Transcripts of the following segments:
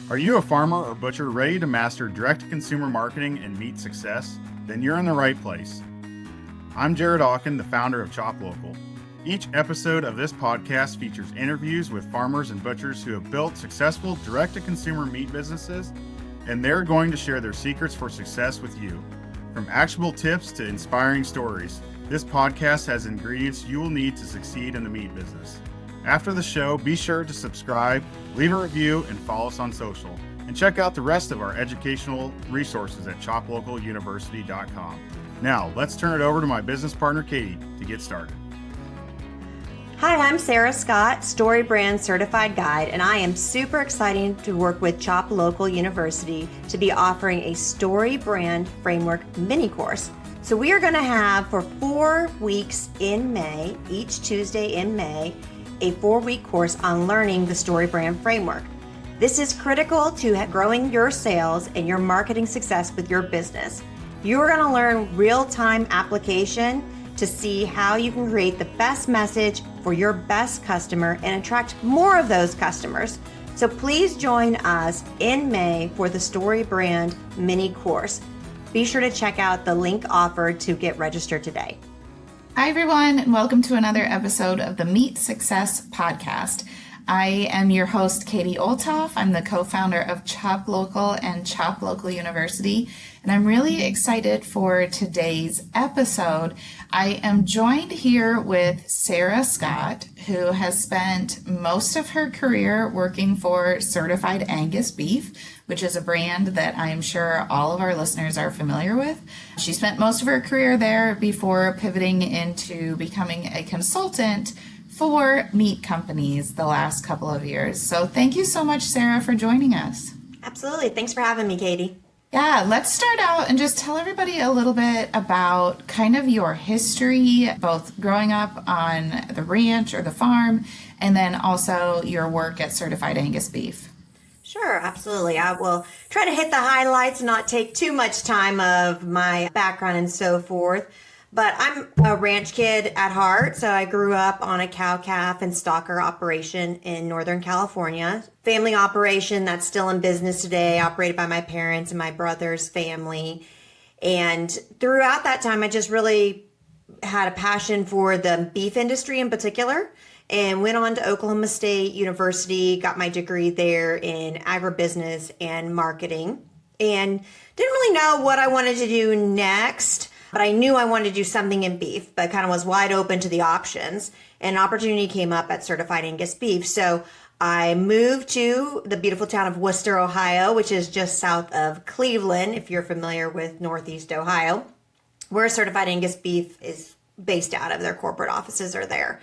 Are you a farmer or butcher ready to master direct-to-consumer marketing and meat success? Then you're in the right place. I'm Jared Aachen, the founder of Chop Local. Each episode of this podcast features interviews with farmers and butchers who have built successful direct-to-consumer meat businesses, and they're going to share their secrets for success with you. From actionable tips to inspiring stories, this podcast has ingredients you will need to succeed in the meat business. After the show, be sure to subscribe, leave a review, and follow us on social. And check out the rest of our educational resources at choplocaluniversity.com. Now, let's turn it over to my business partner, Katie, to get started. Hi, I'm Sarah Scott, StoryBrand Certified Guide, and I am super excited to work with Chop Local University to be offering a StoryBrand Framework mini course. So we are going to have for 4 weeks in May, each Tuesday in May, a 4-week course on learning the StoryBrand framework. This is critical to growing your sales and your marketing success with your business. You're going to learn real-time application to see how you can create the best message for your best customer and attract more of those customers. So please join us in May for the StoryBrand mini course. Be sure to check out the link offered to get registered today. Hi, everyone, and welcome to another episode of the Meat Success Podcast. I am your host, Katie Olthoff. I'm the co-founder of Chop Local and Chop Local University, and I'm really excited for today's episode. I am joined here with Sarah Scott, who has spent most of her career working for Certified Angus Beef, which is a brand that I'm sure all of our listeners are familiar with. She spent most of her career there before pivoting into becoming a consultant for meat companies the last couple of years. So thank you so much, Sarah, for joining us. Absolutely. Thanks for having me, Katie. Yeah, let's start out and just tell everybody a little bit about kind of your history, both growing up on the ranch or the farm, and then also your work at Certified Angus Beef. Sure, absolutely. I will try to hit the highlights, not take too much time of my background and so forth. But I'm a ranch kid at heart, so I grew up on a cow-calf and stocker operation in Northern California. Family operation that's still in business today, operated by my parents and my brother's family. And throughout that time, I just really had a passion for the beef industry in particular, and went on to Oklahoma State University, got my degree there in agribusiness and marketing, and didn't really know what I wanted to do next. But I knew I wanted to do something in beef, but kind of was wide open to the options. And an opportunity came up at Certified Angus Beef. So I moved to the beautiful town of Wooster, Ohio, which is just south of Cleveland, if you're familiar with Northeast Ohio, where Certified Angus Beef is based out of. Their corporate offices are there.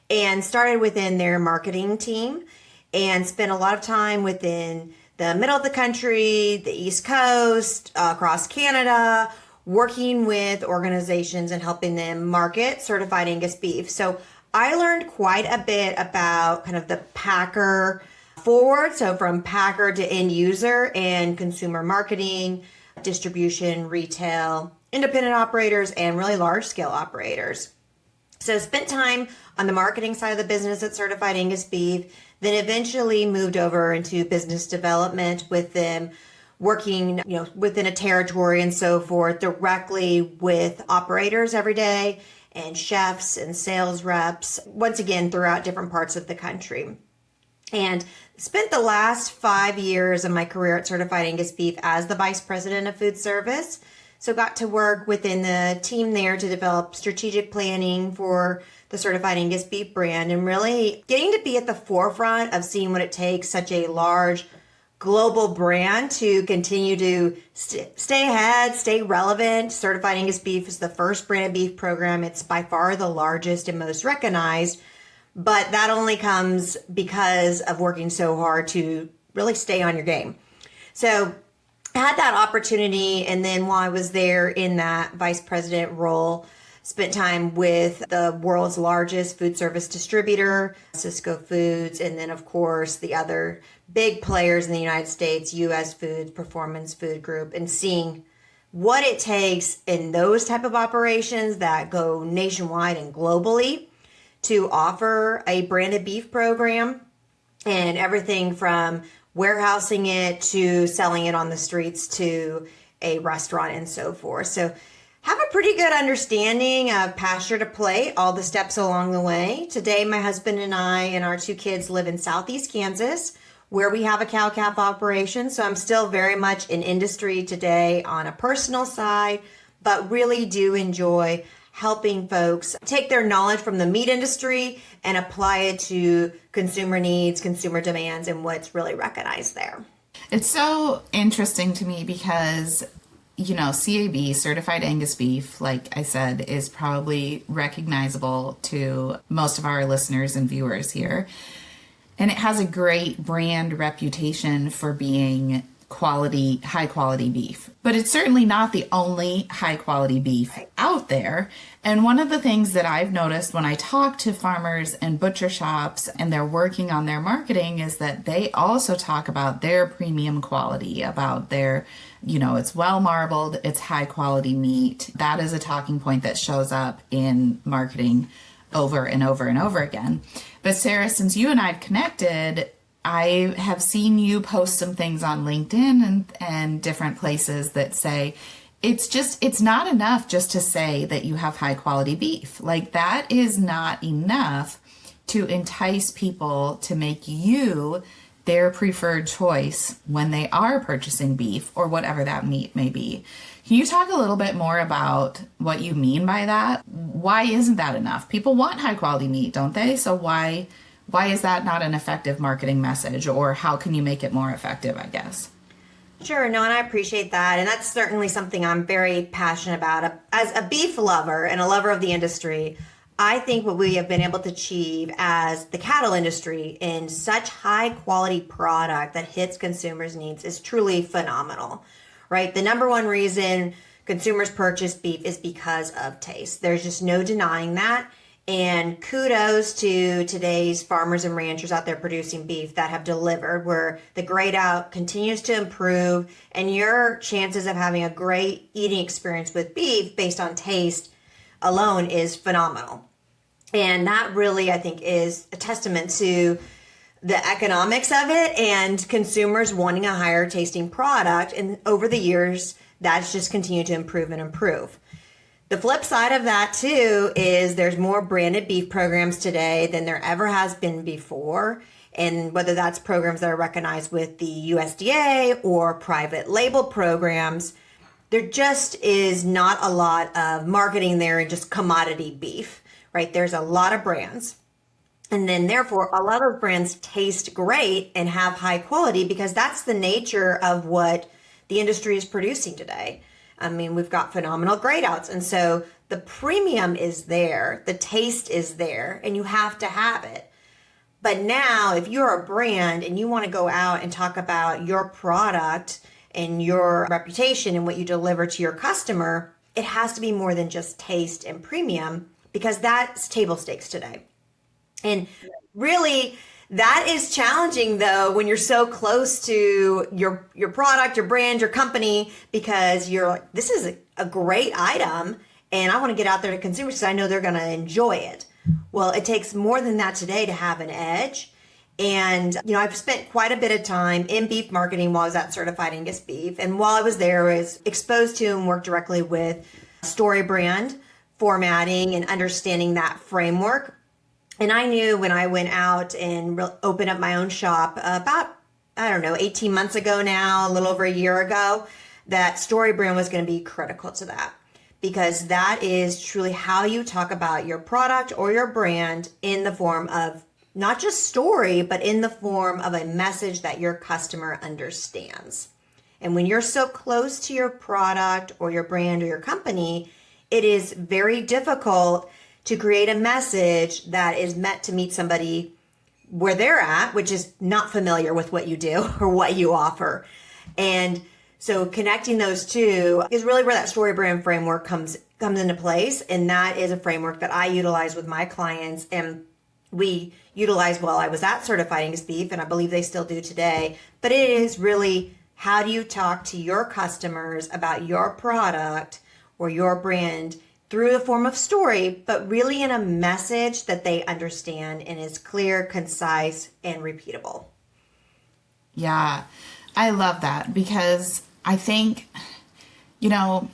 And started within their marketing team and spent a lot of time within the middle of the country, the East Coast, across Canada, working with organizations and helping them market Certified Angus Beef. So I learned quite a bit about kind of the packer forward, so from packer to end user and consumer marketing, distribution, retail, independent operators, and really large scale operators. So spent time on the marketing side of the business at Certified Angus Beef, then eventually moved over into business development with them, working, within a territory and so forth, directly with operators every day and chefs and sales reps, once again, throughout different parts of the country. And spent the last 5 years of my career at Certified Angus Beef as the vice president of food service. So got to work within the team there to develop strategic planning for the Certified Angus Beef brand, and really getting to be at the forefront of seeing what it takes such a large global brand to continue to stay ahead, stay relevant. Certified Angus Beef is the first branded beef program. It's by far the largest and most recognized, but that only comes because of working so hard to really stay on your game. So I had that opportunity, and then while I was there in that vice president role, spent time with the world's largest food service distributor, Sysco Foods, and then, of course, the other big players in the United States, U.S. Foods, Performance Food Group, and seeing what it takes in those type of operations that go nationwide and globally to offer a branded beef program, and everything from warehousing it to selling it on the streets to a restaurant and so forth. So have a pretty good understanding of pasture to plate, all the steps along the way. Today, my husband and I and our 2 kids live in Southeast Kansas, where we have a cow-calf operation. So I'm still very much in industry today on a personal side, but really do enjoy helping folks take their knowledge from the meat industry and apply it to consumer needs, consumer demands, and what's really recognized there. It's so interesting to me because, CAB, Certified Angus Beef, like I said, is probably recognizable to most of our listeners and viewers here. And it has a great brand reputation for being high quality beef. But it's certainly not the only high quality beef out there. And one of the things that I've noticed when I talk to farmers and butcher shops and they're working on their marketing is that they also talk about their premium quality, about their, it's well marbled, it's high quality meat. That is a talking point that shows up in marketing over and over and over again. But Sarah, since you and I've connected, I have seen you post some things on LinkedIn and different places that say it's not enough just to say that you have high quality beef. Like, that is not enough to entice people to make you their preferred choice when they are purchasing beef or whatever that meat may be. Can you talk a little bit more about what you mean by that? Why isn't that enough? People want high quality meat, don't they? So why is that not an effective marketing message, or how can you make it more effective, I guess? Sure, no, and I appreciate that. And that's certainly something I'm very passionate about. As a beef lover and a lover of the industry, I think what we have been able to achieve as the cattle industry in such high quality product that hits consumers' needs is truly phenomenal, right? The number one reason consumers purchase beef is because of taste. There's just no denying that. And kudos to today's farmers and ranchers out there producing beef that have delivered, where the grade out continues to improve and your chances of having a great eating experience with beef based on taste alone is phenomenal. And that really, I think, is a testament to the economics of it and consumers wanting a higher tasting product. And over the years, that's just continued to improve and improve. The flip side of that, too, is there's more branded beef programs today than there ever has been before. And whether that's programs that are recognized with the USDA or private label programs, there just is not a lot of marketing there in just commodity beef, right? There's a lot of brands. And then therefore, a lot of brands taste great and have high quality because that's the nature of what the industry is producing today. I mean, we've got phenomenal grade outs. And so the premium is there, the taste is there, and you have to have it. But now, if you're a brand and you want to go out and talk about your product and your reputation and what you deliver to your customer, it has to be more than just taste and premium, because that's table stakes today. And really, that is challenging, though, when you're so close to your product, your brand, your company, because you're like, this is a great item and I want to get out there to consumers because I know they're going to enjoy it. Well, it takes more than that today to have an edge. And, I've spent quite a bit of time in beef marketing while I was at Certified Angus Beef. And while I was there, I was exposed to and worked directly with StoryBrand formatting and understanding that framework. And I knew when I went out and opened up my own shop about, 18 months ago now, a little over a year ago, that StoryBrand was going to be critical to that. Because that is truly how you talk about your product or your brand in the form of not just story, but in the form of a message that your customer understands. And when you're so close to your product or your brand or your company, it is very difficult to create a message that is meant to meet somebody where they're at, which is not familiar with what you do or what you offer. And so connecting those two is really where that StoryBrand framework comes into place. And that is a framework that I utilize with my clients. And we utilize while I was at Certified Angus Beef, and I believe they still do today. But it is really, how do you talk to your customers about your product or your brand through the form of story, but really in a message that they understand and is clear, concise, and repeatable. Yeah, I love that because I think, you know,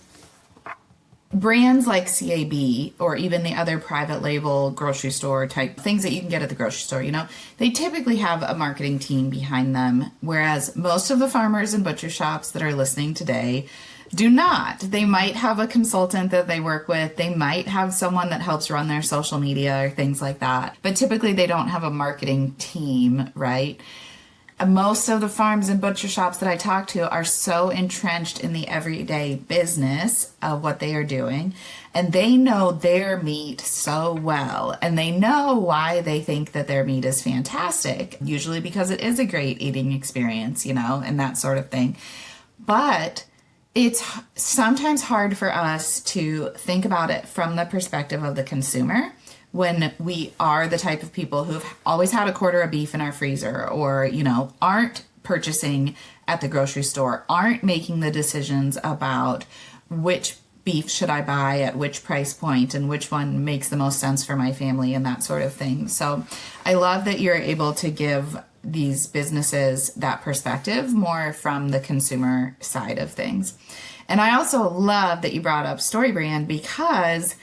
brands like CAB or even the other private label grocery store type things that you can get at the grocery store, they typically have a marketing team behind them, whereas most of the farmers and butcher shops that are listening today do not. They might have a consultant that they work with. They might have someone that helps run their social media or things like that. But typically they don't have a marketing team, right? Most of the farms and butcher shops that I talk to are so entrenched in the everyday business of what they are doing, and they know their meat so well, and they know why they think that their meat is fantastic, usually because it is a great eating experience, and that sort of thing. But it's sometimes hard for us to think about it from the perspective of the consumer when we are the type of people who've always had a quarter of beef in our freezer or, aren't purchasing at the grocery store, aren't making the decisions about which beef should I buy at which price point and which one makes the most sense for my family and that sort of thing. So I love that you're able to give these businesses that perspective more from the consumer side of things. And I also love that you brought up StoryBrand because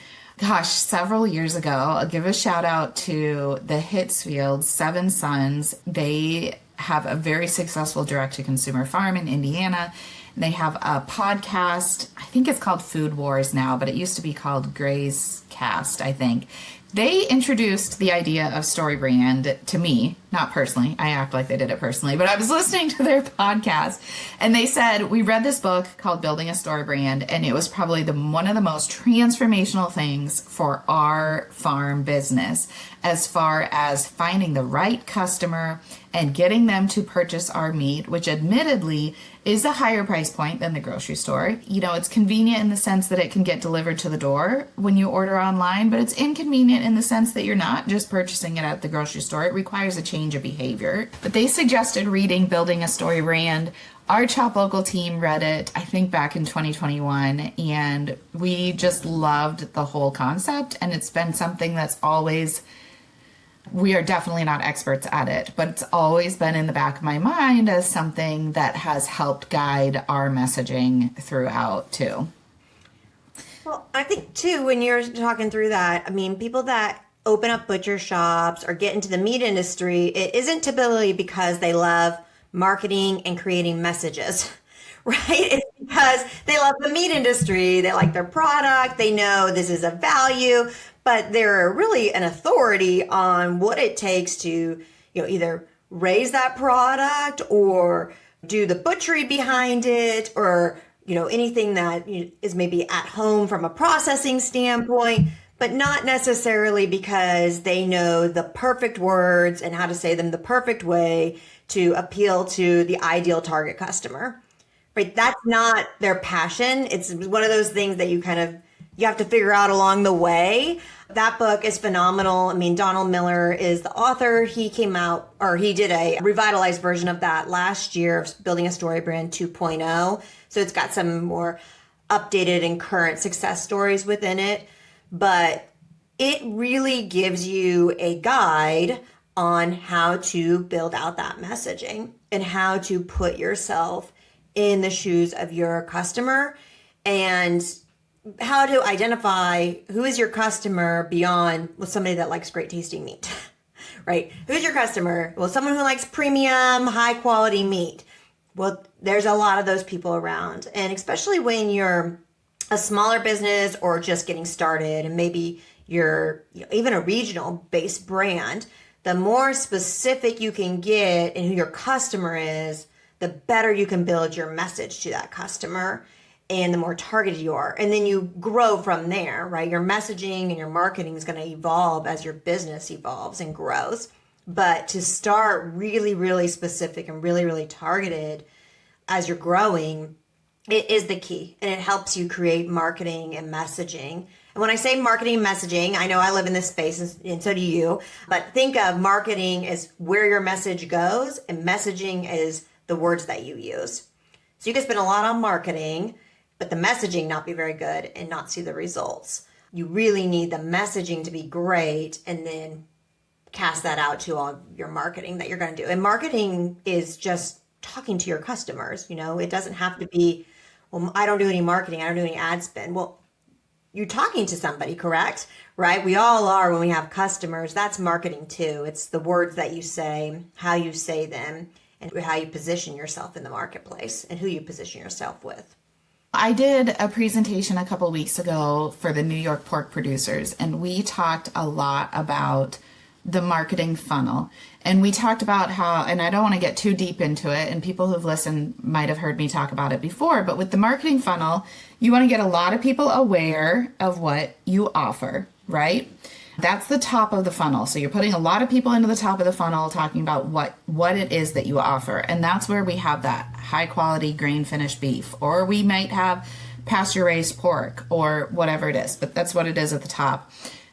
several years ago, I'll give a shout out to the Hitsfield 7 Sons. They have a very successful direct-to-consumer farm in Indiana. They have a podcast. I think it's called Food Wars now, but it used to be called Gray's Cast, I think. They introduced the idea of StoryBrand to me, not personally. I act like they did it personally, but I was listening to their podcast and they said, we read this book called Building a StoryBrand, and it was probably one of the most transformational things for our farm business as far as finding the right customer and getting them to purchase our meat, which admittedly is a higher price point than the grocery store. It's convenient in the sense that it can get delivered to the door when you order online, but it's inconvenient in the sense that you're not just purchasing it at the grocery store. It requires a change of behavior. But they suggested reading Building a StoryBrand. Our Chop Local team read it, I think back in 2021, and we just loved the whole concept. And it's been something that's always, we are definitely not experts at it, but it's always been in the back of my mind as something that has helped guide our messaging throughout too. Well, I think too, when you're talking through that, people that open up butcher shops or get into the meat industry, it isn't typically because they love marketing and creating messages, right? It's because they love the meat industry. They like their product. They know this is a value, but they're really an authority on what it takes to, either raise that product or do the butchery behind it or, anything that is maybe at home from a processing standpoint, but not necessarily because they know the perfect words and how to say them the perfect way to appeal to the ideal target customer, right? That's not their passion. It's one of those things that you have to figure out along the way. That book is phenomenal. Donald Miller is the author. He did a revitalized version of that last year, Building a StoryBrand 2.0. So it's got some more updated and current success stories within it. But it really gives you a guide on how to build out that messaging and how to put yourself in the shoes of your customer and how to identify who is your customer beyond somebody that likes great tasting meat, right? Who's your customer? Well, someone who likes premium, high quality meat. Well, there's a lot of those people around. And especially when you're a smaller business or just getting started and maybe you're even a regional based brand, the more specific you can get in who your customer is, the better you can build your message to that customer and the more targeted you are. And then you grow from there, right? Your messaging and your marketing is going to evolve as your business evolves and grows. But to start really, really specific and really, really targeted as you're growing, it is the key. And it helps you create marketing and messaging. And when I say marketing and messaging, I know I live in this space and so do you, but think of marketing as where your message goes and messaging is the words that you use. So you can spend a lot on marketing, but the messaging not be very good and not see the results. You really need the messaging to be great and then cast that out to all your marketing that you're going to do. And marketing is just talking to your customers. It doesn't have to be, well, I don't do any marketing, I don't do any ad spend. Well, you're talking to somebody, correct? Right? We all are when we have customers. That's marketing too. It's the words that you say, how you say them, and how you position yourself in the marketplace and who you position yourself with. I did a presentation a couple weeks ago for the New York pork producers, and we talked a lot about the marketing funnel. And we talked about how, and I don't want to get too deep into it, and people who've listened might have heard me talk about it before, but with the marketing funnel, you want to get a lot of people aware of what you offer, right? That's the top of the funnel. So you're putting a lot of people into the top of the funnel talking about what it is that you offer. And that's where we have that high quality grain finished beef, or we might have pasture raised pork or whatever it is, but that's what it is at the top.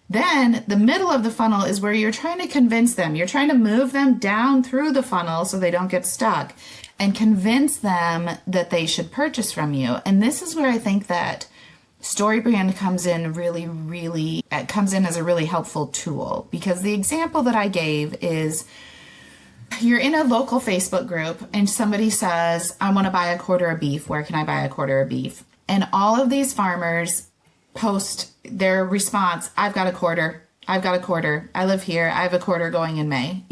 Then the middle of the funnel is where you're trying to convince them. You're trying to move them down through the funnel so they don't get stuck and convince them that they should purchase from you. And this is where I think that StoryBrand comes in as a really helpful tool, because the example that I gave is you're in a local Facebook group and somebody says, I want to buy a quarter of beef. Where can I buy a quarter of beef? And all of these farmers post their response, I've got a quarter. I live here. I have a quarter going in May,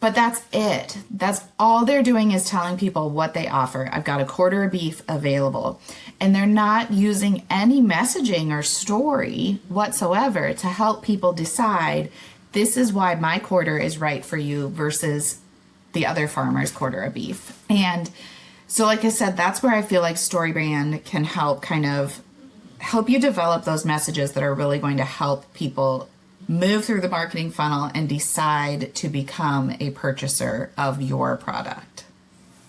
But that's it. That's all they're doing is telling people what they offer. I've got a quarter of beef available. And they're not using any messaging or story whatsoever to help people decide this is why my quarter is right for you versus the other farmer's quarter of beef. And so, like I said, that's where I feel like StoryBrand can help help you develop those messages that are really going to help people move through the marketing funnel and decide to become a purchaser of your product.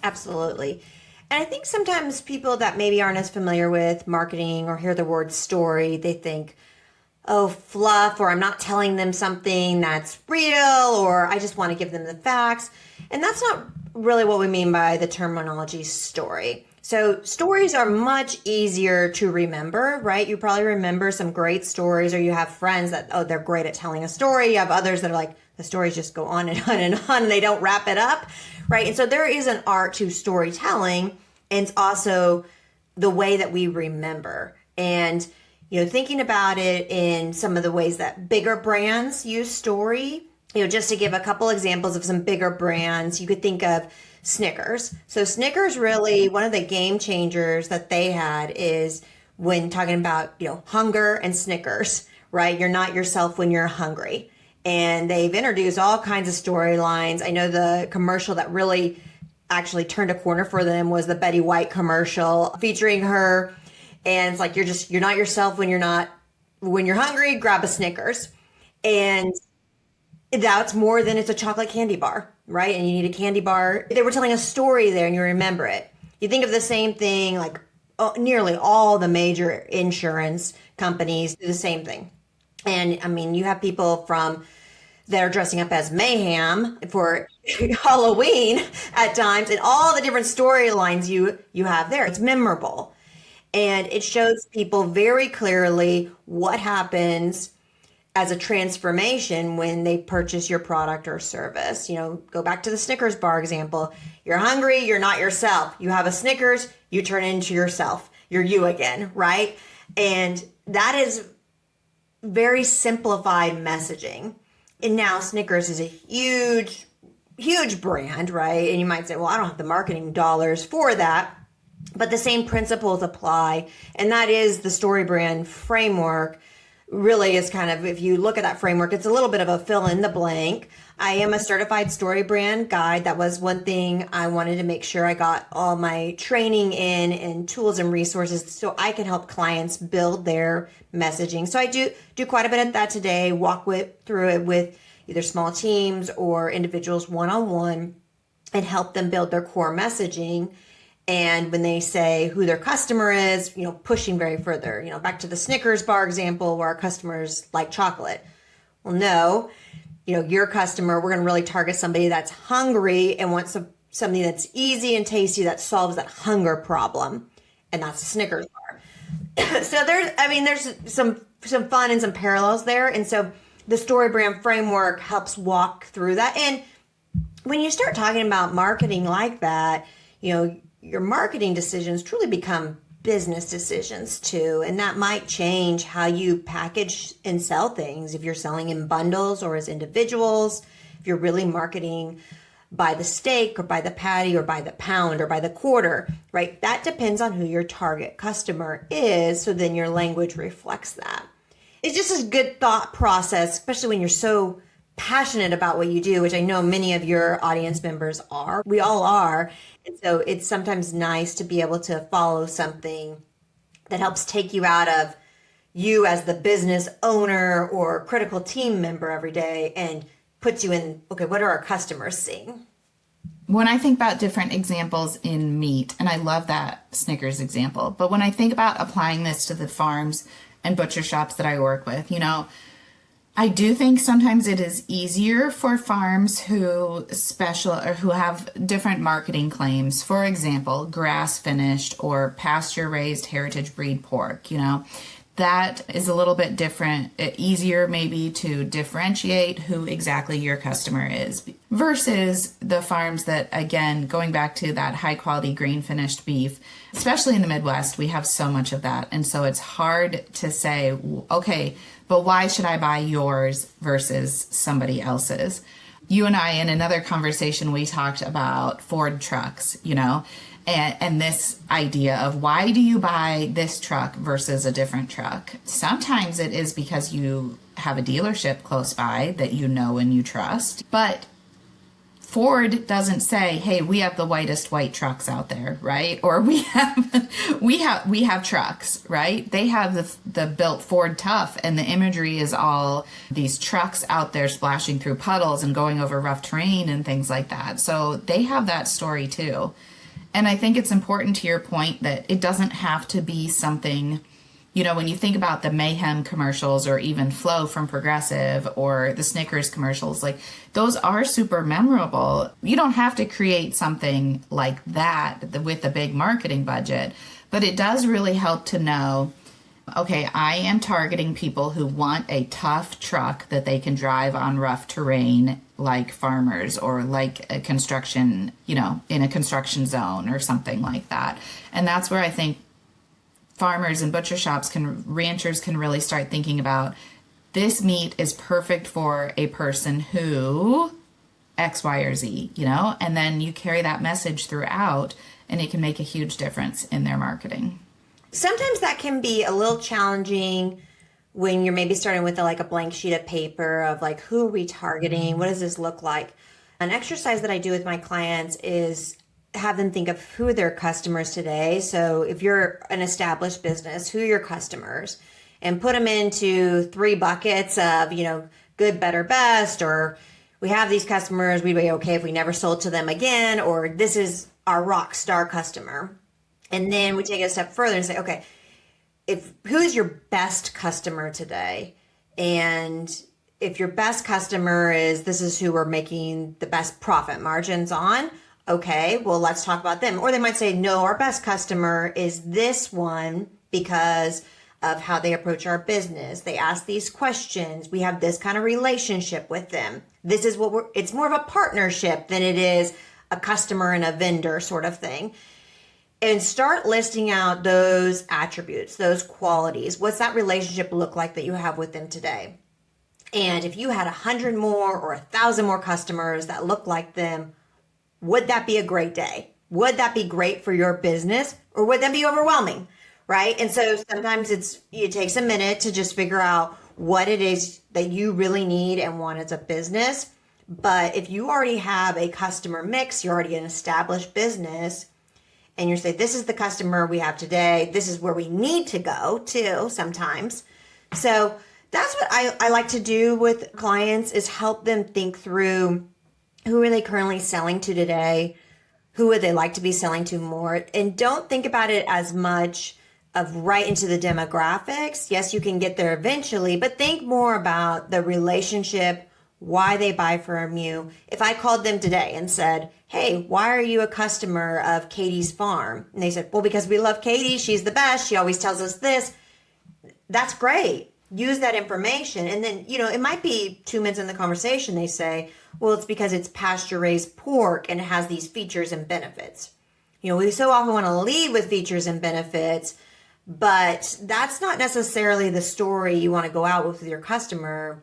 Absolutely. And I think sometimes people that maybe aren't as familiar with marketing or hear the word story, they think, oh, fluff, or I'm not telling them something that's real, or I just want to give them the facts. And that's not really what we mean by the terminology story. So stories are much easier to remember, right? You probably remember some great stories, or you have friends that, oh, they're great at telling a story. You have others that are like, the stories just go on and on and on, and they don't wrap it up, right? And so there is an art to storytelling, and it's also the way that we remember. And, thinking about it in some of the ways that bigger brands use story, just to give a couple examples of some bigger brands, you could think of Snickers. So Snickers, really one of the game changers that they had is when talking about, hunger and Snickers, right? You're not yourself when you're hungry. And they've introduced all kinds of storylines. I know the commercial that really actually turned a corner for them was the Betty White commercial featuring her. And it's like, you're not yourself when you're hungry, grab a Snickers. And that's more than it's a chocolate candy bar, right? And you need a candy bar. They were telling a story there and you remember it. You think of the same thing, like nearly all the major insurance companies do the same thing. And I mean, you have people that are dressing up as mayhem for Halloween at times, and all the different storylines you have there. It's memorable. And it shows people very clearly what happens as a transformation when they purchase your product or service. Go back to the Snickers bar example. You're hungry, you're not yourself. You have a Snickers, you turn into yourself. You're you again, right? And that is very simplified messaging. And now Snickers is a huge, huge brand, right? And you might say, well, I don't have the marketing dollars for that. But the same principles apply. And that is the StoryBrand framework. Really is kind of, if you look at that framework, it's a little bit of a fill in the blank. I am a certified StoryBrand guide. That was one thing I wanted to make sure I got all my training in and tools and resources so I can help clients build their messaging. So I do quite a bit of that today, through it with either small teams or individuals one-on-one and help them build their core messaging. And when they say who their customer is, pushing very further, back to the Snickers bar example where our customers like chocolate. Well, no, your customer, we're going to really target somebody that's hungry and wants something that's easy and tasty that solves that hunger problem. And that's a Snickers bar. So there's some fun and some parallels there. And so the StoryBrand framework helps walk through that. And when you start talking about marketing like that, your marketing decisions truly become business decisions too. And that might change how you package and sell things. If you're selling in bundles or as individuals, if you're really marketing by the steak or by the patty or by the pound or by the quarter, right? That depends on who your target customer is. So then your language reflects that. It's just a good thought process, especially when you're so passionate about what you do, which I know many of your audience members are. We all are. And so it's sometimes nice to be able to follow something that helps take you out of you as the business owner or critical team member every day and puts you in, okay, what are our customers seeing? When I think about different examples in meat, and I love that Snickers example, but when I think about applying this to the farms and butcher shops that I work with, I do think sometimes it is easier for farms who have different marketing claims. For example, grass finished or pasture raised heritage breed pork, that is a little bit different, easier maybe to differentiate who exactly your customer is versus the farms that, again, going back to that high quality grain finished beef, especially in the Midwest, we have so much of that. And so it's hard to say, okay, but why should I buy yours versus somebody else's? You and I, in another conversation, we talked about Ford trucks, and this idea of why do you buy this truck versus a different truck? Sometimes it is because you have a dealership close by that you know and you trust, but Ford doesn't say, hey, we have the whitest white trucks out there, right? Or we have trucks, right? They have the built Ford Tough, and the imagery is all these trucks out there splashing through puddles and going over rough terrain and things like that. So they have that story too. And I think it's important to your point that it doesn't have to be something, when you think about the Mayhem commercials or even Flo from Progressive or the Snickers commercials, like those are super memorable. You don't have to create something like that with a big marketing budget, but it does really help to know, okay, I am targeting people who want a tough truck that they can drive on rough terrain, like farmers or like a construction, in a construction zone or something like that. And that's where I think farmers and butcher shops ranchers can really start thinking about, this meat is perfect for a person who X, Y, or Z, and then you carry that message throughout and it can make a huge difference in their marketing. Sometimes that can be a little challenging when you're maybe starting with a blank sheet of paper of who are we targeting? What does this look like? An exercise that I do with my clients is have them think of who are their customers today. So if you're an established business, who are your customers? And put them into 3 buckets of, good, better, best, or we have these customers, we'd be okay if we never sold to them again, or this is our rock star customer. And then we take it a step further and say, okay, who's your best customer today? And if your best customer this is who we're making the best profit margins on, okay, well, let's talk about them. Or they might say, no, our best customer is this one because of how they approach our business. They ask these questions. We have this kind of relationship with them. This is it's more of a partnership than it is a customer and a vendor sort of thing. And start listing out those attributes, those qualities. What's that relationship look like that you have with them today? And if you had 100 more or 1,000 more customers that look like them, would that be a great day? Would that be great for your business, or would that be overwhelming? Right? And so sometimes it takes a minute to just figure out what it is that you really need and want as a business. But if you already have a customer mix, you're already an established business, and you're saying, this is the customer we have today, this is where we need to go to sometimes. So that's what I like to do with clients, is help them think through, who are they currently selling to today? Who would they like to be selling to more? And don't think about it as much of right into the demographics. Yes, you can get there eventually, but think more about the relationship, why they buy from you. If I called them today and said, hey, why are you a customer of Katie's farm? And they said, well, because we love Katie. She's the best. She always tells us this. That's great. use that information. And then, it might be 2 minutes in the conversation, they say, well, it's because it's pasture raised pork and it has these features and benefits. We so often want to lead with features and benefits, but that's not necessarily the story you want to go out with your customer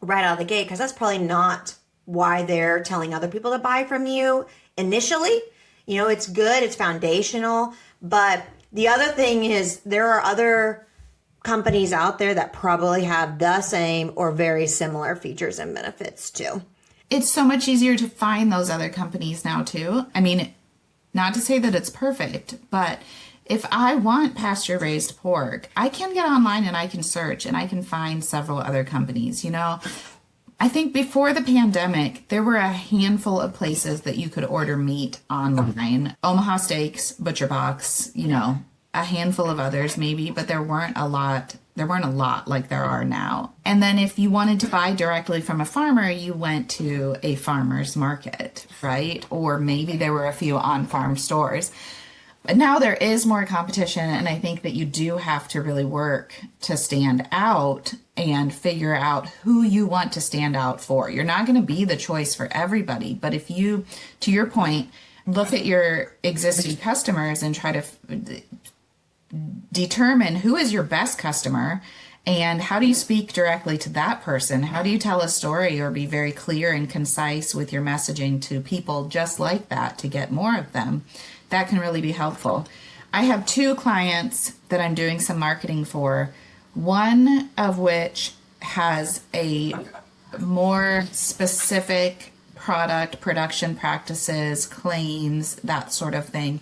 right out of the gate, because that's probably not why they're telling other people to buy from you initially. It's good, it's foundational, but the other thing is there are other companies out there that probably have the same or very similar features and benefits too. It's so much easier to find those other companies now too. I mean, not to say that it's perfect, but if I want pasture raised pork, I can get online and I can search and I can find several other companies. I think before the pandemic, there were a handful of places that you could order meat online. Omaha Steaks, Butcher Box, a handful of others maybe, but there weren't a lot like there are now. And then if you wanted to buy directly from a farmer, you went to a farmer's market, right? Or maybe there were a few on-farm stores. But now there is more competition, and I think that you do have to really work to stand out and figure out who you want to stand out for. You're not going to be the choice for everybody, but if you, to your point, look at your existing customers and try to determine who is your best customer and how do you speak directly to that person? How do you tell a story or be very clear and concise with your messaging to people just like that to get more of them? That can really be helpful. I have 2 clients that I'm doing some marketing for, one of which has a more specific product production practices, claims, that sort of thing.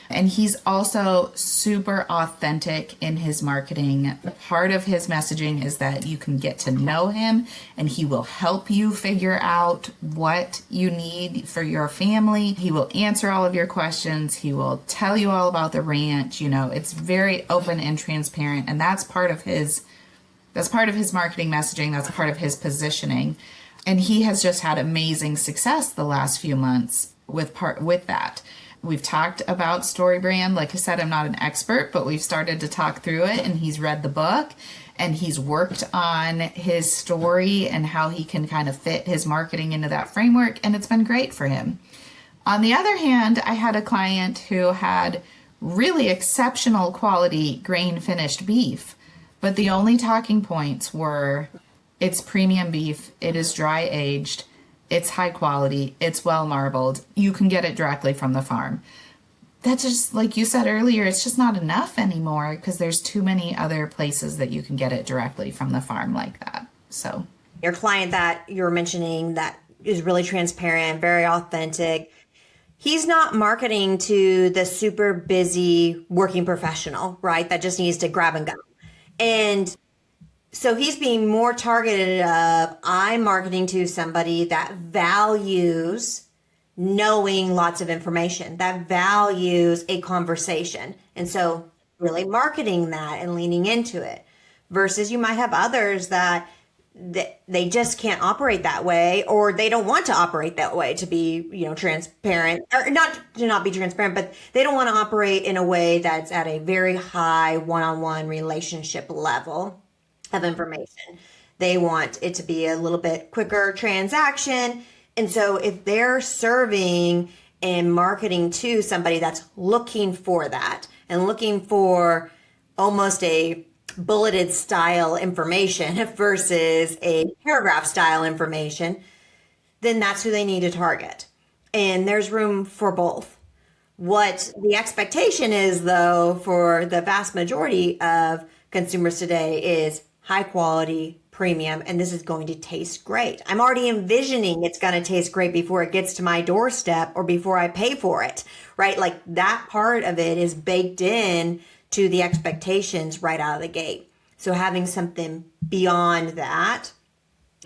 And he's also super authentic in his marketing. Part of his messaging is that you can get to know him and he will help you figure out what you need for your family. He will answer all of your questions. He will tell you all about the ranch. It's very open and transparent. And that's part of his marketing messaging. That's part of his positioning. And he has just had amazing success the last few months with that. We've talked about StoryBrand. Like I said, I'm not an expert, but we've started to talk through it, and he's read the book and he's worked on his story and how he can kind of fit his marketing into that framework. And it's been great for him. On the other hand, I had a client who had really exceptional quality grain finished beef, but the only talking points were it's premium beef, it is dry aged, it's high quality, it's well marbled, you can get it directly from the farm. That's just, like you said earlier, it's just not enough anymore because there's too many other places that you can get it directly from the farm like that. So your client that you're mentioning that is really transparent, very authentic, he's not marketing to the super busy working professional, right? That just needs to grab and go. And so he's being more targeted of, I'm marketing to somebody that values knowing lots of information, that values a conversation. And so really marketing that and leaning into it, versus you might have others that they just can't operate that way, or they don't want to operate that way to be, transparent, or not to not be transparent, but they don't want to operate in a way that's at a very high one-on-one relationship level of information. They want it to be a little bit quicker transaction. And so if they're serving and marketing to somebody that's looking for that and looking for almost a bulleted style information versus a paragraph style information, then that's who they need to target. And there's room for both. What the expectation is, though, for the vast majority of consumers today is high quality, premium, and this is going to taste great. I'm already envisioning it's going to taste great before it gets to my doorstep or before I pay for it, right? Like that part of it is baked in to the expectations right out of the gate. So having something beyond that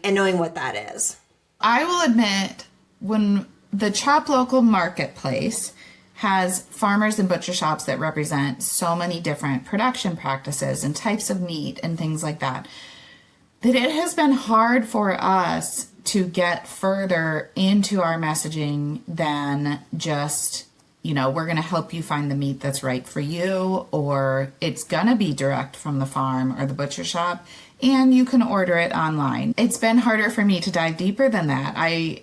and knowing what that is. I will admit, when the Chop Local marketplace has farmers and butcher shops that represent so many different production practices and types of meat and things like that, that it has been hard for us to get further into our messaging than just, we're going to help you find the meat that's right for you, or it's going to be direct from the farm or the butcher shop. and you can order it online. It's been harder for me to dive deeper than that.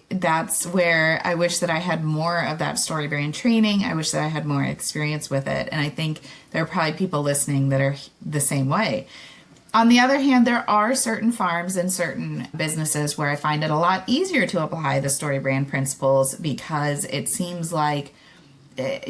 That's where I wish that I had more of that StoryBrand training. I wish that I had more experience with it. And I think there are probably people listening that are the same way. On the other hand, there are certain farms and certain businesses where I find it a lot easier to apply the StoryBrand principles, because it seems like,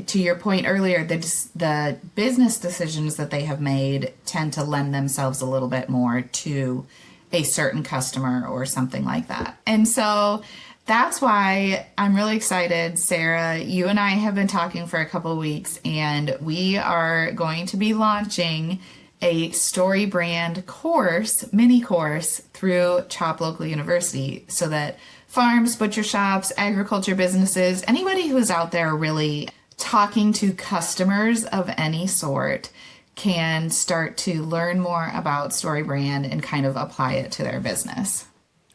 to your point earlier, the business decisions that they have made tend to lend themselves a little bit more to a certain customer or something like that. And so that's why I'm really excited. Sarah, you and I have been talking for a couple of weeks, and we are going to be launching a StoryBrand course, mini course, through Chop Local University, so that farms, butcher shops, agriculture businesses, anybody who's out there really talking to customers of any sort can start to learn more about StoryBrand and kind of apply it to their business.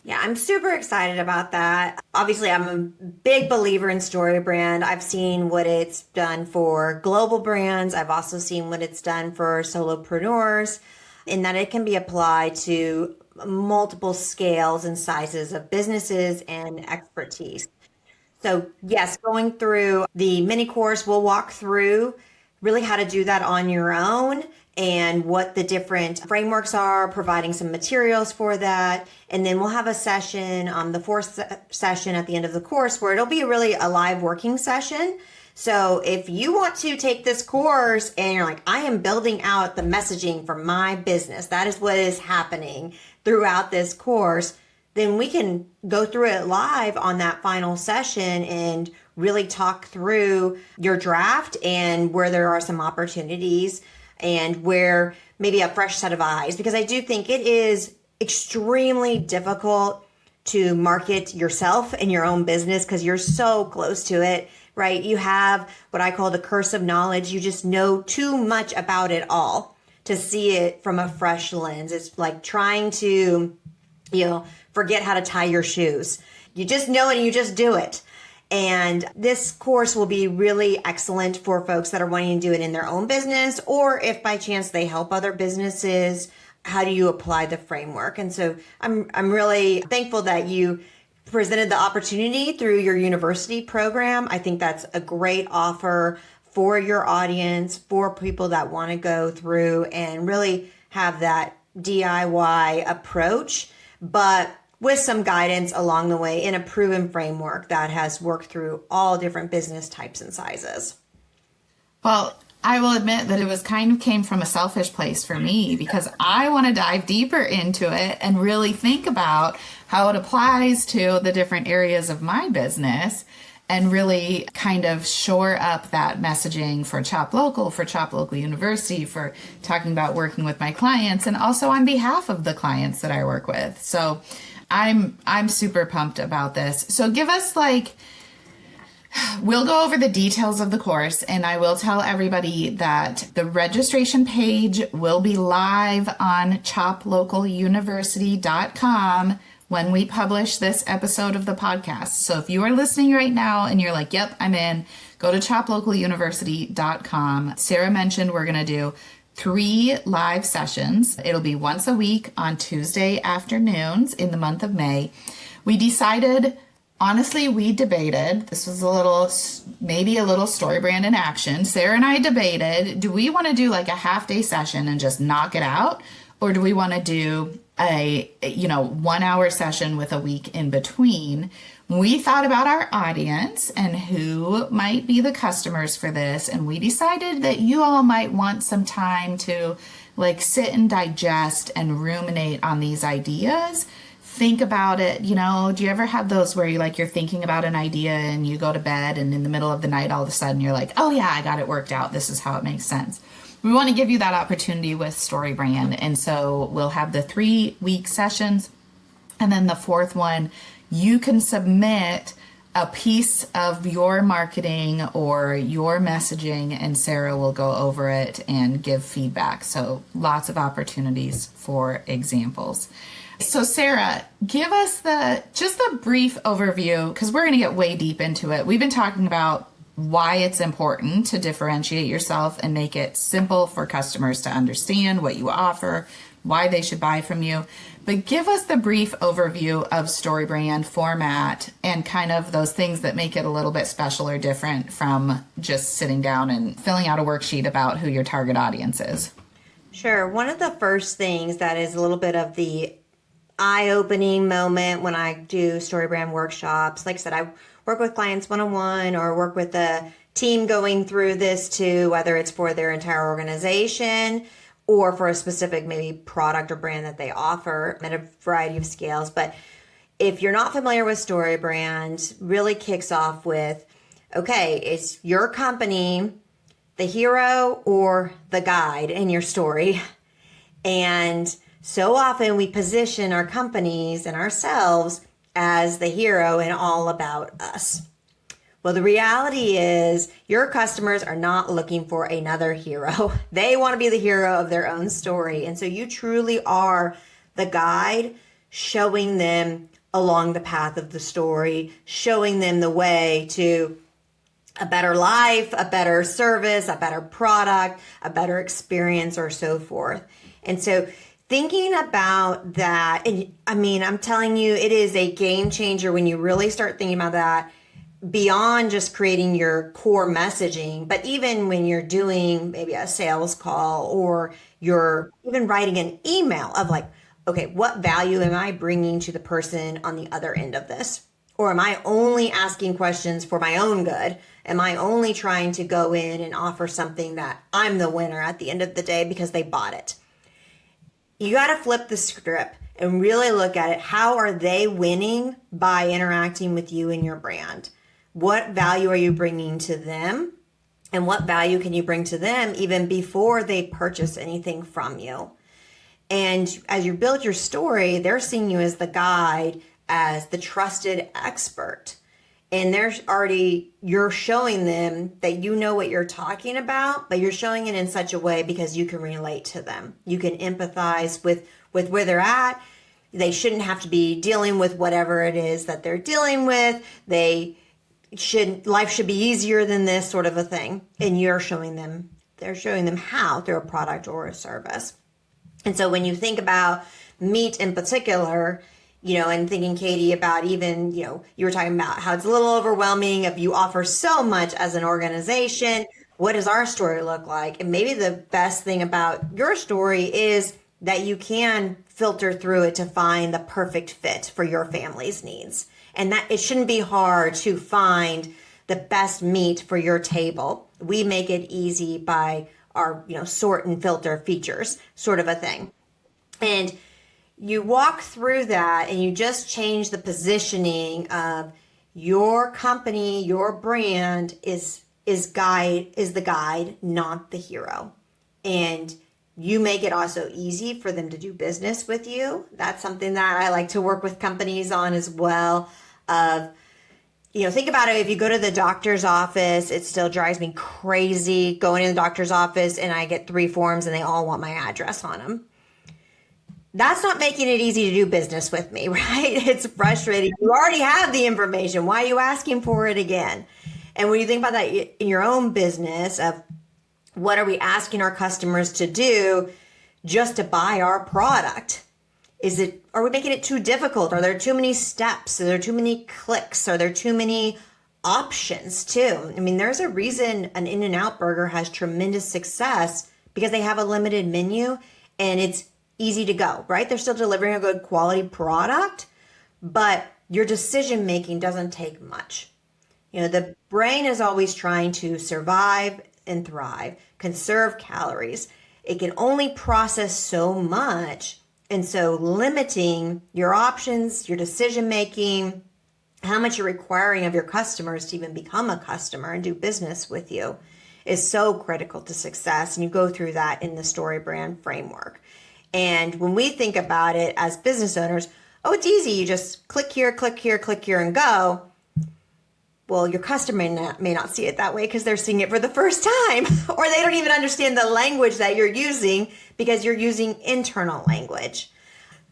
Yeah, I'm super excited about that. Obviously, I'm a big believer in StoryBrand. I've seen what it's done for global brands. I've also seen what it's done for solopreneurs, in that it can be applied to multiple scales and sizes of businesses and expertise. So yes, going through the mini course, we'll walk through really how to do that on your own and what the different frameworks are, providing some materials for that. And then we'll have a session, the fourth session at the end of the course, where it'll be really a live working session. So if you want to take this course and you're like, I am building out the messaging for my business, that is what is happening throughout this course, then we can go through it live on that final session and really talk through your draft and where there are some opportunities and where maybe a fresh set of eyes. Because I do think it is extremely difficult to market yourself and your own business because you're so close to it, right? You have what I call the curse of knowledge. You just know too much about it all to see it from a fresh lens. It's like trying to, forget how to tie your shoes. You just know it and you just do it. And this course will be really excellent for folks that are wanting to do it in their own business, or if by chance they help other businesses, how do you apply the framework? And so I'm really thankful that you presented the opportunity through your university program. I think that's a great offer for your audience, for people that want to go through and really have that DIY approach, but with some guidance along the way in a proven framework that has worked through all different business types and sizes. Well, I will admit that it was kind of came from a selfish place for me, because I want to dive deeper into it and really think about how it applies to the different areas of my business and really kind of shore up that messaging for Chop Local, for Chop Local University, for talking about working with my clients, and also on behalf of the clients that I work with. So I'm super pumped about this. So give us we'll go over the details of the course, and I will tell everybody that the registration page will be live on choplocaluniversity.com when we publish this episode of the podcast. So if you are listening right now and you're like, yep, I'm in, go to choplocaluniversity.com. Sarah mentioned we're going to do 3 live sessions. It'll be once a week on Tuesday afternoons in the month of May. We decided, honestly, we debated, this was maybe a little StoryBrand in action. Sarah and I debated, do we want to do like a half-day session and just knock it out? Or do we want to do a 1 hour session with a week in between? We thought about our audience and who might be the customers for this, and we decided that you all might want some time to sit and digest and ruminate on these ideas. Think about it. Do you ever have those where you're thinking about an idea and you go to bed and in the middle of the night all of a sudden you're like, oh yeah, I got it worked out. This is how it makes sense. We want to give you that opportunity with StoryBrand, and so we'll have the 3-week sessions, and then the 4th one, you can submit a piece of your marketing or your messaging, and Sarah will go over it and give feedback. So lots of opportunities for examples. So Sarah, give us just a brief overview, because we're going to get way deep into it. We've been talking about why it's important to differentiate yourself and make it simple for customers to understand what you offer, why they should buy from you. But give us the brief overview of StoryBrand format and kind of those things that make it a little bit special or different from just sitting down and filling out a worksheet about who your target audience is. Sure. One of the first things that is a little bit of the eye-opening moment when I do StoryBrand workshops, like I said, I work with clients one-on-one or work with a team going through this too, whether it's for their entire organization or for a specific maybe product or brand that they offer at a variety of scales. But if you're not familiar with StoryBrand, really kicks off with, okay, is your company the hero or the guide in your story? And so often we position our companies and ourselves as the hero and all about us. Well, the reality is your customers are not looking for another hero. They want to be the hero of their own story. And so you truly are the guide, showing them along the path of the story, showing them the way to a better life, a better service, a better product, a better experience, or so forth. And so thinking about that, and I mean, I'm telling you, it is a game changer when you really start thinking about that beyond just creating your core messaging, but even when you're doing maybe a sales call or you're even writing an email of like, okay, what value am I bringing to the person on the other end of this? Or am I only asking questions for my own good? Am I only trying to go in and offer something that I'm the winner at the end of the day because they bought it? You got to flip the script and really look at it. How are they winning by interacting with you and your brand? What value are you bringing to them? And what value can you bring to them even before they purchase anything from you? And as you build your story, they're seeing you as the guide, as the trusted expert. And you're showing them that you know what you're talking about, but you're showing it in such a way because you can relate to them. You can empathize with where they're at. They shouldn't have to be dealing with whatever it is that they're dealing with. Life should be easier than this, sort of a thing. And they're showing them how through a product or a service. And so when you think about meat in particular, and thinking, Katie, about even, you were talking about how it's a little overwhelming if you offer so much as an organization. What does our story look like? And maybe the best thing about your story is that you can filter through it to find the perfect fit for your family's needs. And that it shouldn't be hard to find the best meat for your table. We make it easy by our, sort and filter features, sort of a thing. And you walk through that and you just change the positioning of your company, your brand is the guide, not the hero. And you make it also easy for them to do business with you. That's something that I like to work with companies on as well. Think about it. If you go to the doctor's office, it still drives me crazy going to the doctor's office and I get 3 forms and they all want my address on them. That's not making it easy to do business with me, right? It's frustrating. You already have the information. Why are you asking for it again? And when you think about that in your own business of what are we asking our customers to do just to buy our product? Are we making it too difficult? Are there too many steps? Are there too many clicks? Are there too many options too? I mean, there's a reason an In-N-Out burger has tremendous success because they have a limited menu and it's easy to go, right? They're still delivering a good quality product, but your decision making doesn't take much. The brain is always trying to survive and thrive, conserve calories. It can only process so much. And so limiting your options, your decision making, how much you're requiring of your customers to even become a customer and do business with you is so critical to success. And you go through that in the StoryBrand framework. And when we think about it as business owners, it's easy. You just click here, and go. Well, your customer may not see it that way because they're seeing it for the first time, or they don't even understand the language that you're using because you're using internal language.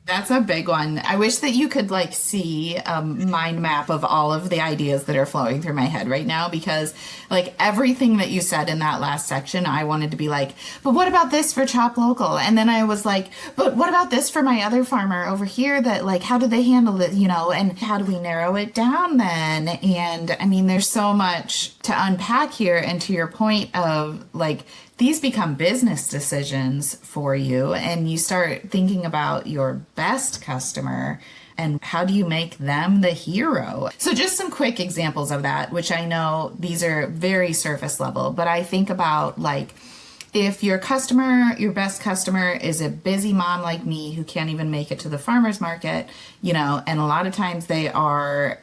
That's a big one. I wish that you could like see a mind map of all of the ideas that are flowing through my head right now because like everything that you said in that last section, I wanted to be like, but what about this for Chop Local? And then I was like, but what about this for my other farmer over here that like, how do they handle it, and how do we narrow it down then? And I mean, there's so much to unpack here. And to your point of like, these become business decisions for you, and you start thinking about your best customer and how do you make them the hero. So just some quick examples of that, which I know these are very surface level, but I think about like if your best customer is a busy mom like me who can't even make it to the farmer's market, and a lot of times they are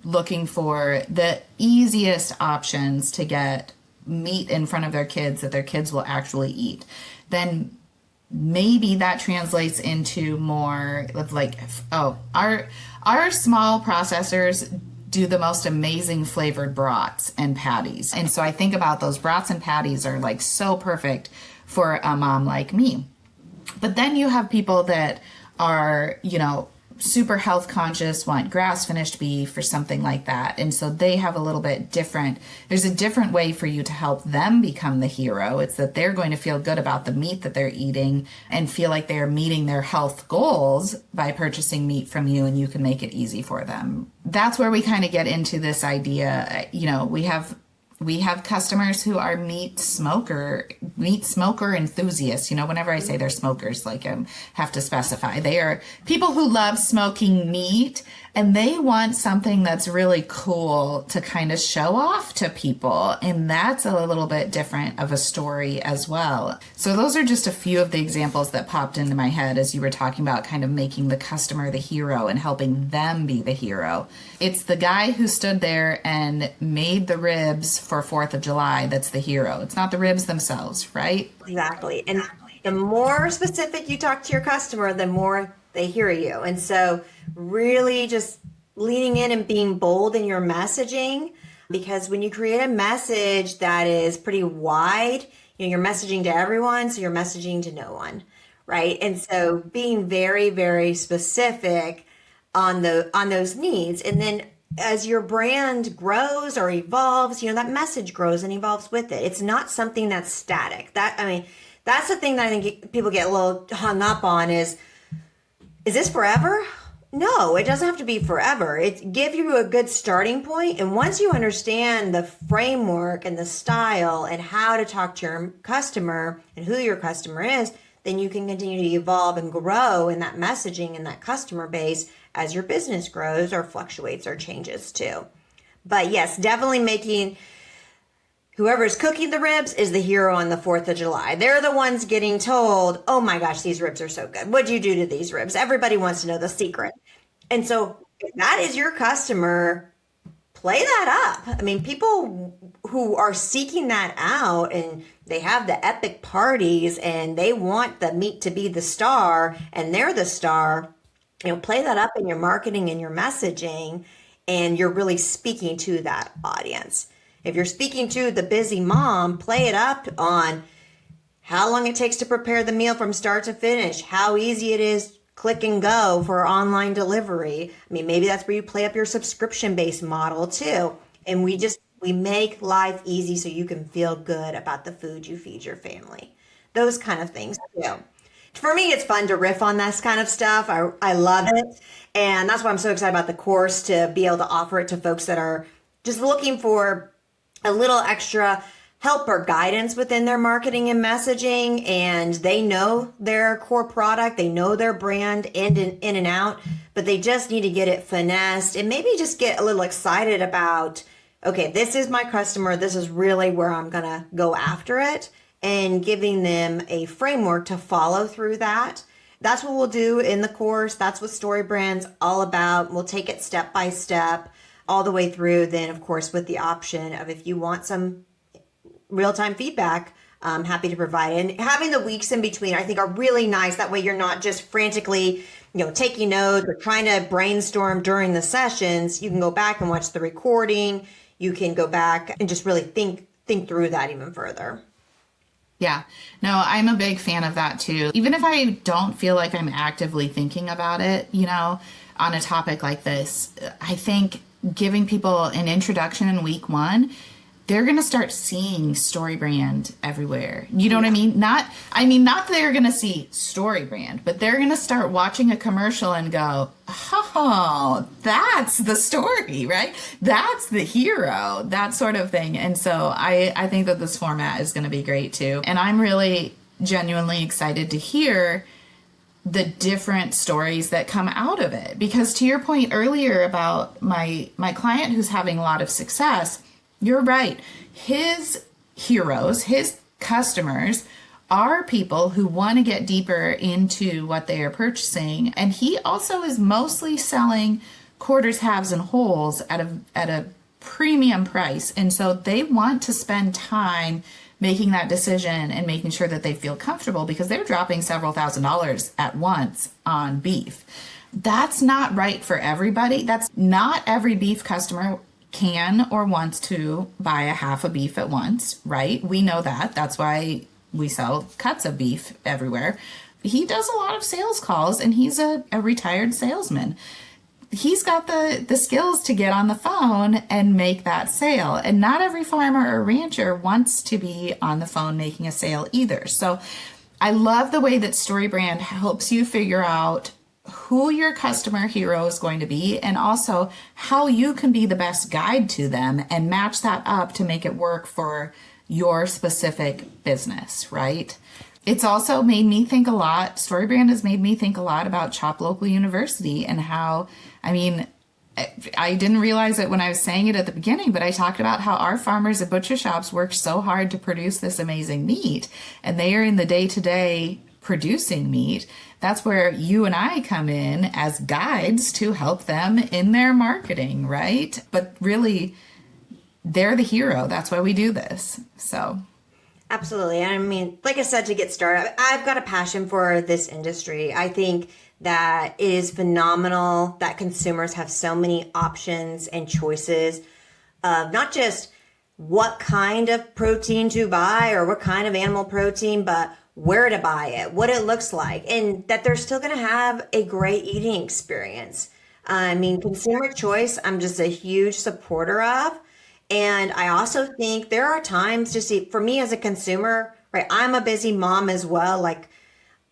looking for the easiest options to get meat in front of their kids that their kids will actually eat, then maybe that translates into more of like, oh, our small processors do the most amazing flavored brats and patties. And so I think about those brats and patties are like so perfect for a mom like me. But then you have people that are, super health conscious, want grass finished beef or something like that. And so they have a little bit different, there's a different way for you to help them become the hero. It's that they're going to feel good about the meat that they're eating and feel like they're meeting their health goals by purchasing meat from you, and you can make it easy for them. That's where we kind of get into this idea, we have customers who are meat smoker enthusiasts. Whenever I say they're smokers, like I have to specify. They are people who love smoking meat, and they want something that's really cool to kind of show off to people. And that's a little bit different of a story as well. So those are just a few of the examples that popped into my head as you were talking about kind of making the customer the hero and helping them be the hero. It's the guy who stood there and made the ribs for 4th of July that's the hero. It's not the ribs themselves, right? Exactly. And the more specific you talk to your customer, the more they hear you. And so really just leaning in and being bold in your messaging, because when you create a message that is pretty wide, you're messaging to everyone, so you're messaging to no one, right? And so being very, very specific on those needs. And then as your brand grows or evolves, that message grows and evolves with it. It's not something that's static. That's the thing that I think people get a little hung up on is this forever? No, it doesn't have to be forever. It give you a good starting point. And once you understand the framework and the style and how to talk to your customer and who your customer is, then you can continue to evolve and grow in that messaging and that customer base as your business grows or fluctuates or changes too. But yes, definitely making whoever's cooking the ribs is the hero on the 4th of July. They're the ones getting told, oh my gosh, these ribs are so good. What'd you do to these ribs? Everybody wants to know the secret. And so if that is your customer, play that up. People who are seeking that out and they have the epic parties and they want the meat to be the star and they're the star, play that up in your marketing and your messaging, and you're really speaking to that audience. If you're speaking to the busy mom, play it up on how long it takes to prepare the meal from start to finish, how easy it is, click and go for online delivery. Maybe that's where you play up your subscription-based model too. And we make life easy so you can feel good about the food you feed your family. Those kind of things too. For me, it's fun to riff on this kind of stuff. I love it. And that's why I'm so excited about the course, to be able to offer it to folks that are just looking for a little extra help or guidance within their marketing and messaging. And they know their core product, they know their brand in and out, but they just need to get it finessed and maybe just get a little excited about, okay, this is my customer. This is really where I'm going to go after it, and giving them a framework to follow through that. That's what we'll do in the course. That's what StoryBrand's all about. We'll take it step by step all the way through. Then, of course, with the option of if you want some real-time feedback, I'm happy to provide it. And having the weeks in between, I think, are really nice. That way you're not just frantically, taking notes or trying to brainstorm during the sessions. You can go back and watch the recording. You can go back and just really think through that even further. Yeah, no, I'm a big fan of that too. Even if I don't feel like I'm actively thinking about it, on a topic like this, I think giving people an introduction in week one, they're going to start seeing StoryBrand everywhere. You know what I mean? Not that they're going to see StoryBrand, but they're going to start watching a commercial and go, oh, that's the story, right? That's the hero, that sort of thing. And so I think that this format is going to be great too. And I'm really genuinely excited to hear the different stories that come out of it. Because to your point earlier about my client who's having a lot of success, you're right. His heroes, his customers are people who want to get deeper into what they are purchasing. And he also is mostly selling quarters, halves, and wholes at a premium price. And so they want to spend time making that decision and making sure that they feel comfortable because they're dropping several $1,000s at once on beef. That's not right for everybody. That's not every beef customer can or wants to buy a half a beef at once, right? We know that. That's why we sell cuts of beef everywhere. He does a lot of sales calls and he's a retired salesman. He's got the skills to get on the phone and make that sale. And not every farmer or rancher wants to be on the phone making a sale either. So I love the way that StoryBrand helps you figure out who your customer hero is going to be and also how you can be the best guide to them and match that up to make it work for your specific business, right? It's also made me think a lot. StoryBrand has made me think a lot about Chop Local University and how, I didn't realize it when I was saying it at the beginning, but I talked about how our farmers at butcher shops work so hard to produce this amazing meat, and they are in the day-to-day producing meat. That's where you and I come in as guides to help them in their marketing, right? But really, they're the hero. That's why we do this. So. Absolutely. Like I said, to get started, I've got a passion for this industry. I think that it is phenomenal that consumers have so many options and choices of not just what kind of protein to buy or what kind of animal protein, but where to buy it, what it looks like, and that they're still going to have a great eating experience. Consumer choice, I'm just a huge supporter of. And I also think there are times to see, for me as a consumer, right, I'm a busy mom as well. Like,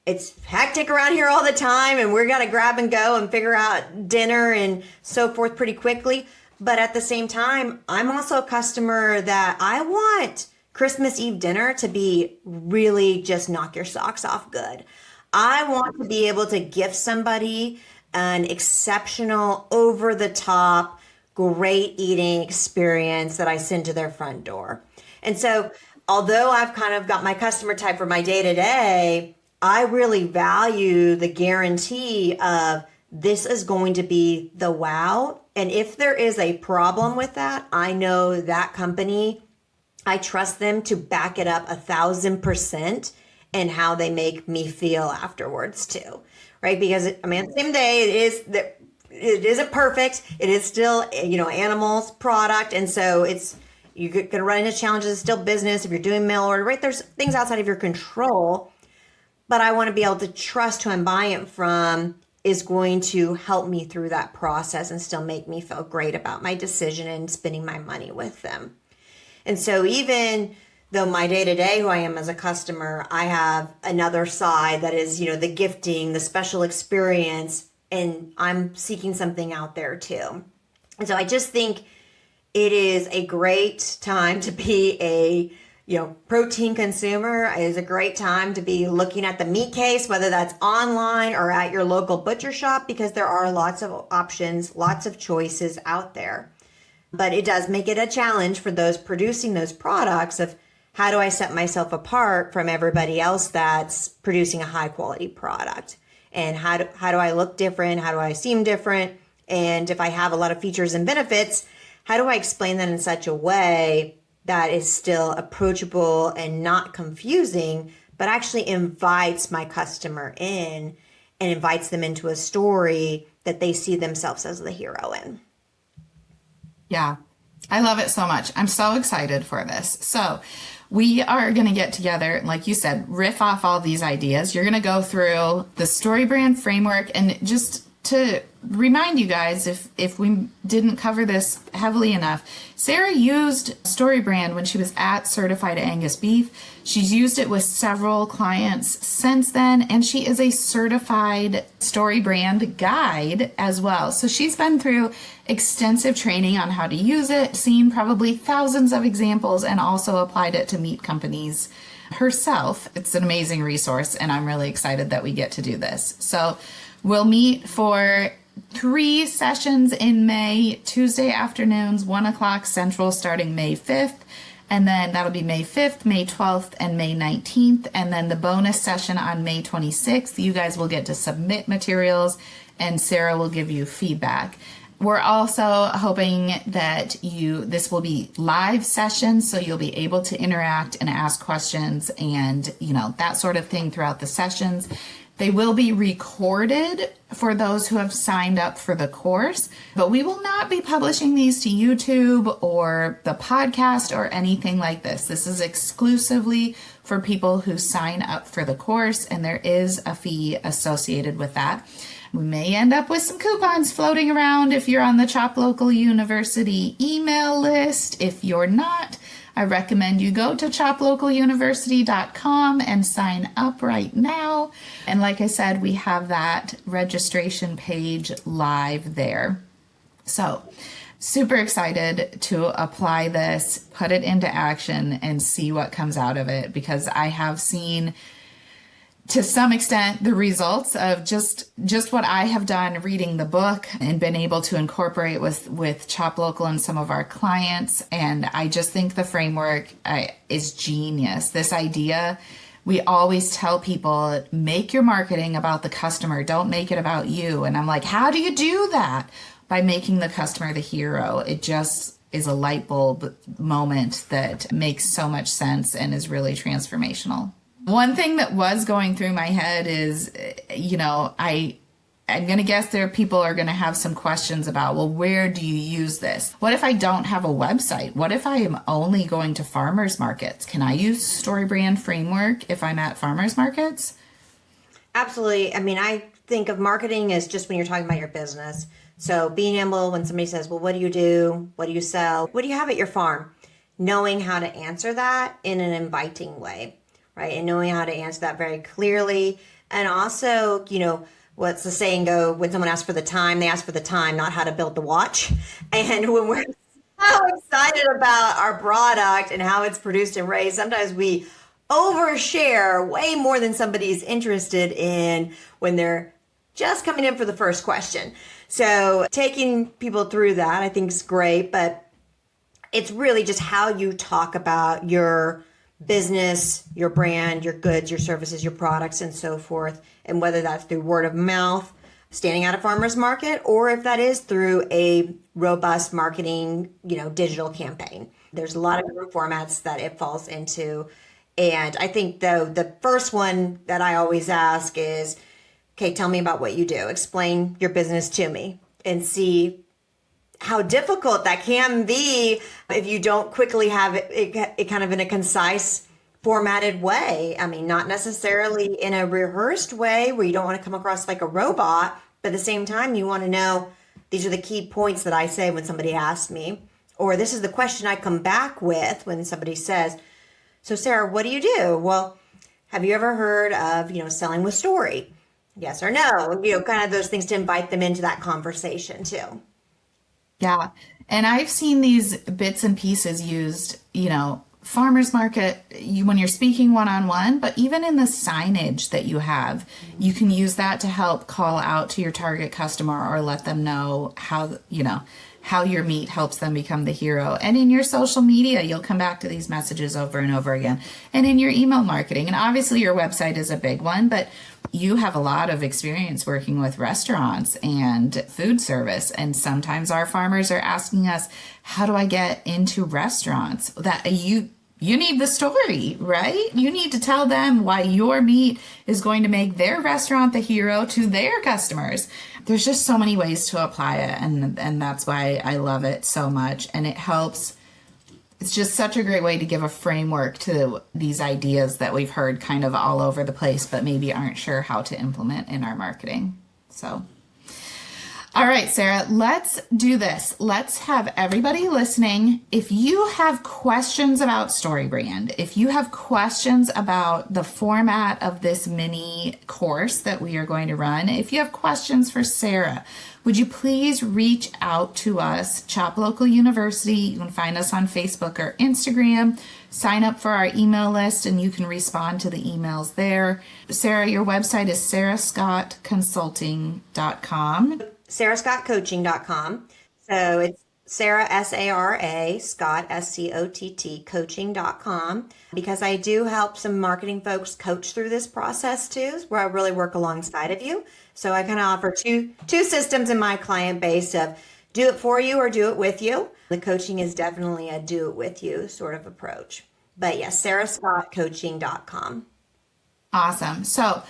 it's hectic around here all the time and we're got to grab and go and figure out dinner and so forth pretty quickly. But at the same time, I'm also a customer that I want Christmas Eve dinner to be really just knock your socks off good. I want to be able to gift somebody an exceptional, over the top, great eating experience that I send to their front door. And so, although I've kind of got my customer type for my day to day, I really value the guarantee of this is going to be the wow. And if there is a problem with that, I know that company, I trust them to back it up 1,000% and how they make me feel afterwards too, right? Because at the same day, it isn't perfect. It is still, animals product. And so you're going to run into challenges. It's still business. If you're doing mail order, right? There's things outside of your control, but I want to be able to trust who I'm buying it from is going to help me through that process and still make me feel great about my decision and spending my money with them. And so even though my day-to-day, who I am as a customer, I have another side that is, the gifting, the special experience, and I'm seeking something out there too. And so I just think it is a great time to be a, protein consumer. It is a great time to be looking at the meat case, whether that's online or at your local butcher shop, because there are lots of options, lots of choices out there. But it does make it a challenge for those producing those products of how do I set myself apart from everybody else that's producing a high quality product? And how do I look different? How do I seem different? And if I have a lot of features and benefits, how do I explain that in such a way that is still approachable and not confusing, but actually invites my customer in and invites them into a story that they see themselves as the hero in? Yeah, I love it so much. I'm so excited for this. So We are going to get together, like you said, riff off all these ideas. You're going to go through the StoryBrand framework, and just to remind you guys, if we didn't cover this heavily enough, Sarah used StoryBrand when she was at Certified Angus Beef. She's used it with several clients since then, and she is a certified StoryBrand guide as well. So she's been through extensive training on how to use it, seen probably thousands of examples, and also applied it to meat companies herself. It's an amazing resource, and I'm really excited that we get to do this. So we'll meet for 3 sessions in May, Tuesday afternoons, 1 o'clock Central, starting May 5th. And then that'll be May 5th, May 12th, and May 19th. And then the bonus session on May 26th, you guys will get to submit materials and Sarah will give you feedback. We're also hoping that this will be live sessions, so you'll be able to interact and ask questions and, that sort of thing throughout the sessions. They will be recorded for those who have signed up for the course, but we will not be publishing these to YouTube or the podcast or anything like this. This is exclusively for people who sign up for the course, and there is a fee associated with that. We may end up with some coupons floating around if you're on the Chop Local University email list. If you're not, I recommend you go to choplocaluniversity.com and sign up right now. And like I said, we have that registration page live there. So super excited to apply this, put it into action, and see what comes out of it, because I have seen to some extent the results of just what I have done reading the book and been able to incorporate with Chop Local and some of our clients. And I just think the framework is genius. This idea, we always tell people, make your marketing about the customer, don't make it about you. And I'm like, how do you do that? By making the customer the hero. It just is a light bulb moment that makes so much sense and is really transformational. One thing that was going through my head is, I'm going to guess people are going to have some questions about, well, where do you use this? What if I don't have a website? What if I am only going to farmers markets? Can I use StoryBrand framework if I'm at farmers markets? Absolutely. I mean, I think of marketing as just when you're talking about your business. So being able, when somebody says, well, what do you do? What do you sell? What do you have at your farm? Knowing how to answer that in an inviting way. Right. And knowing how to answer that very clearly. And also, what's the saying go, when someone asks for the time, they ask for the time, not how to build the watch. And when we're so excited about our product and how it's produced and raised, sometimes we overshare way more than somebody's interested in when they're just coming in for the first question. So taking people through that, I think is great, but it's really just how you talk about your business, your brand, your goods, your services, your products, and so forth. And whether that's through word of mouth, standing at a farmer's market, or if that is through a robust marketing, digital campaign. There's a lot of different formats that it falls into. And I think the first one that I always ask is, okay, tell me about what you do. Explain your business to me and see how difficult that can be if you don't quickly have it kind of in a concise, formatted way. I mean, not necessarily in a rehearsed way where you don't want to come across like a robot, but at the same time, you want to know, these are the key points that I say when somebody asks me, or this is the question I come back with when somebody says, so Sarah, what do you do? Well, have you ever heard of, selling with story? Yes or no? Kind of those things to invite them into that conversation too. Yeah. And I've seen these bits and pieces used, farmers market, when you're speaking one-on-one, but even in the signage that you have, you can use that to help call out to your target customer or let them know how your meat helps them become the hero. And in your social media, you'll come back to these messages over and over again. And in your email marketing, and obviously your website is a big one, but you have a lot of experience working with restaurants and food service. And sometimes our farmers are asking us, how do I get into restaurants? That you need the story, right? You need to tell them why your meat is going to make their restaurant the hero to their customers. There's just so many ways to apply it. And that's why I love it so much. And it helps it's just such a great way to give a framework to these ideas that we've heard kind of all over the place, but maybe aren't sure how to implement in our marketing. So, all right, Sarah, let's do this. Let's have everybody listening. If you have questions about StoryBrand, if you have questions about the format of this mini course that we are going to run, if you have questions for Sarah, would you please reach out to us, Chop Local University. You can find us on Facebook or Instagram. Sign up for our email list and you can respond to the emails there. Sarah, your website is sarahscottconsulting.com. sarahscottcoaching.com. So it's Sarah, S-A-R-A, Scott, S-C-O-T-T, coaching.com. Because I do help some marketing folks coach through this process too, where I really work alongside of you. So I kind of offer two systems in my client base of do it for you or do it with you. The coaching is definitely a do it with you sort of approach. But yes, sarahscottcoaching.com. Awesome. So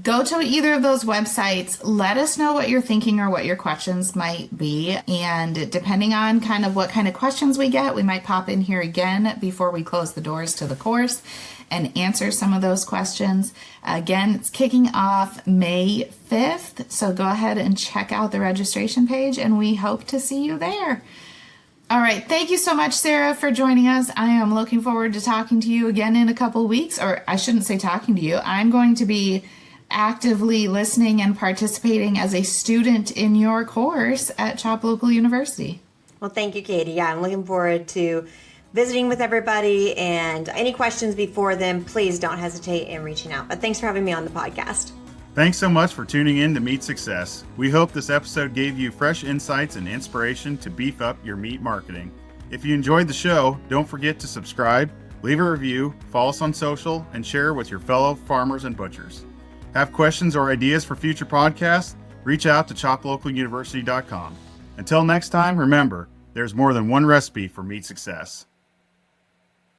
go to either of those websites. Let us know what you're thinking or what your questions might be. And depending on kind of what kind of questions we get, we might pop in here again before we close the doors to the course and answer some of those questions. Again, it's kicking off May 5th. So go ahead and check out the registration page and we hope to see you there. All right. Thank you so much, Sarah, for joining us. I am looking forward to talking to you again in a couple of weeks, or I shouldn't say talking to you. I'm going to be actively listening and participating as a student in your course at Chop Local University. Well, thank you, Katie. Yeah, I'm looking forward to visiting with everybody, and any questions before then, please don't hesitate in reaching out. But thanks for having me on the podcast. Thanks so much for tuning in to Meat Success. We hope this episode gave you fresh insights and inspiration to beef up your meat marketing. If you enjoyed the show, don't forget to subscribe, leave a review, follow us on social, and share with your fellow farmers and butchers. Have questions or ideas for future podcasts? Reach out to choplocaluniversity.com. Until next time, remember, there's more than one recipe for meat success.